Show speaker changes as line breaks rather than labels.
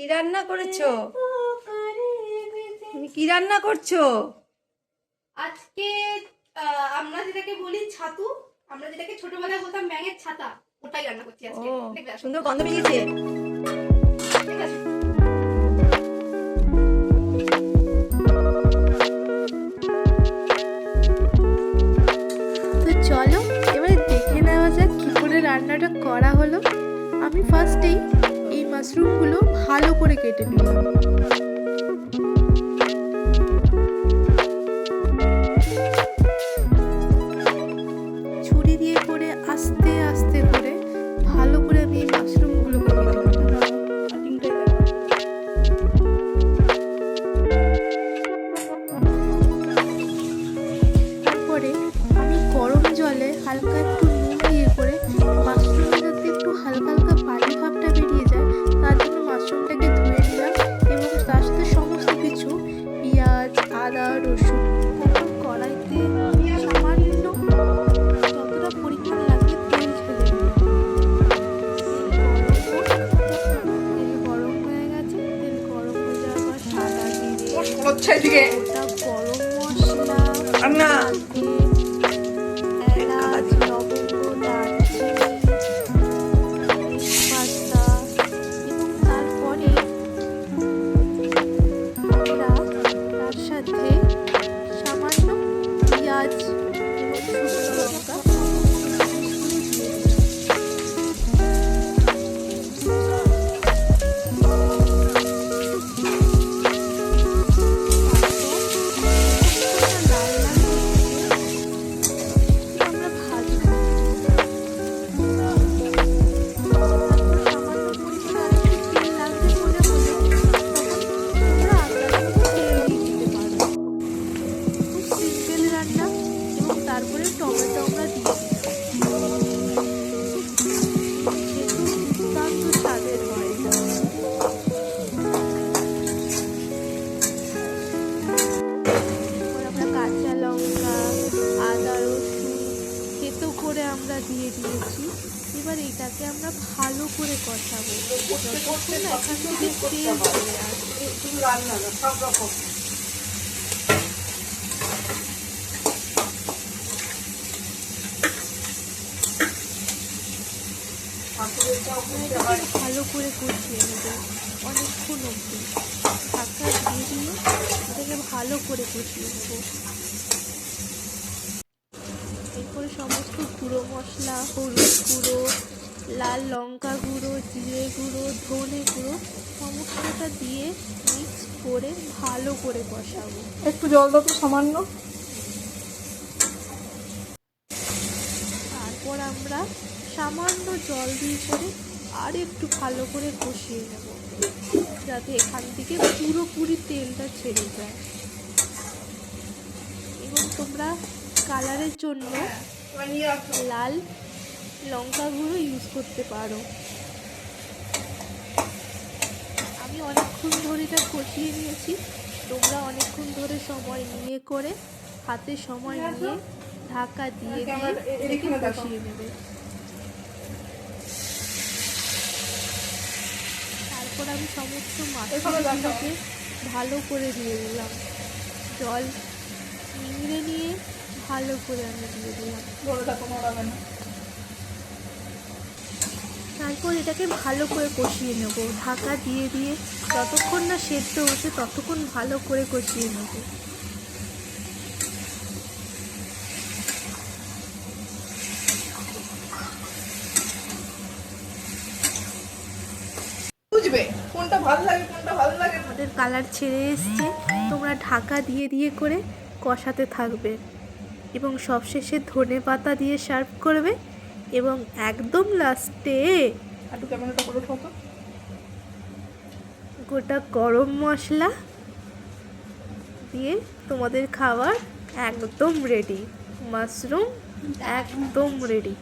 কি রান্না করেছো? তুমি কি রান্না করছো
আজকে? আমরা যেটাকে বলি ছাতু, আমরা যেটাকে ছোটবেলায় বলতাম ব্যাঙের ছাতা, ওটাই রান্না করছি আজকে।
ও
দেখবে আসো।
সুন্দর গন্ধ বেরিয়েছে।
দেখবে আসো।
তো চলো এবারে দেখে নেওয়া যাক কী করে রান্নাটা করা হলো। আমি ফার্স্টেই এই মাশরুমগুলো ভালো করে কেটে নিলাম। ছুরি দিয়ে করে আস্তে আস্তে করে ভালো করে আমি এই মাশরুমগুলোকে কেটে নিলাম। তারপরে আমি গরম জলে হালকা একটু নুন দিয়ে করে মাশরুমে যাতে একটু হালকা হালকা বালি ভাবটা বেরিয়ে যায় তার জন্য মাশরুমটাকে ধুয়ে নিলাম এবং তার সাথে সমস্ত কিছু পেঁয়াজ, আদা, রসুন, তারপর কড়াইতে সামান্য যতটা পরিমাণ লাগে তেল ঢেলে নিলাম। তেল গরম হয়ে গেছে। তেল গরম হয়ে যাওয়ার পর সাদা জিরে, গোটা গরম মশলা, এলাচ, লবঙ্গ, দারচিনি, তেজপাতা এবং তারপরে আমরা তার সাথে সামান্য পেঁয়াজ এবং শুকনো লঙ্কা তারপরে টমেটো আমরা দিয়ে দুর্দান্ত স্বাদের হয় এটা। আমরা কাঁচা লঙ্কা, আদা, রসুন থেতো করে আমরা দিয়ে দিয়েছি। এবার এটাকে আমরা ভালো করে কষাবো যতক্ষণ না এখান থেকে তেল চলে আসবে। ভালো করে কষিয়ে নেবে অনেকক্ষণ অবধি। ঢাকা দিয়ে দিয়ে এটাকে ভালো করে কষিয়ে নেব। এরপরে সমস্ত গুঁড়ো মশলা, হলুদ গুঁড়ো, লাল লঙ্কা গুঁড়ো, জিরে গুঁড়ো, ধনে গুঁড়ো সমস্তটা দিয়ে মিক্স করে ভালো করে কষাবো।
একটু জল দাও তো সামান্য।
তারপর আমরা সামান্য জল দিয়ে করে আর একটু ভালো করে কষিয়ে নেব যাতে এখান থেকে পুরোপুরি তেলটা ছেড়ে যায়। এবং তোমরা কালারের জন্য লাল লঙ্কা গুঁড়ো ইউজ করতে পারো। আমি অনেকক্ষণ ধরে এটা কষিয়ে নিয়েছি। তোমরা অনেকক্ষণ ধরে সময় নিয়ে করে হাতে সময় নিয়ে ঢাকা দিয়ে দিয়ে এটাকে কষিয়ে নেবে। তারপর আমি সমস্ত মাছগুলোকে ভালো করে দিয়ে দিলাম। জল নিংড়ে নিয়ে ভালো করে আমি দিয়ে দিলাম। তারপর এটাকে ভালো করে কষিয়ে নেব ঢাকা দিয়ে দিয়ে। যতক্ষণ না সেদ্ধ হচ্ছে ততক্ষণ ভালো করে কষিয়ে নেব।
কোনটা ভালো লাগে কোনটা ভালো লাগে।
আমাদের কালার ছেড়ে এসছে। তোমরা ঢাকা দিয়ে দিয়ে করে কষাতে থাকবে এবং সবশেষে ধনে পাতা দিয়ে সার্ভ করবে এবং একদম লাস্টে গোটা গরম মশলা দিয়ে তোমাদের খাবার একদম রেডি। মাশরুম একদম রেডি।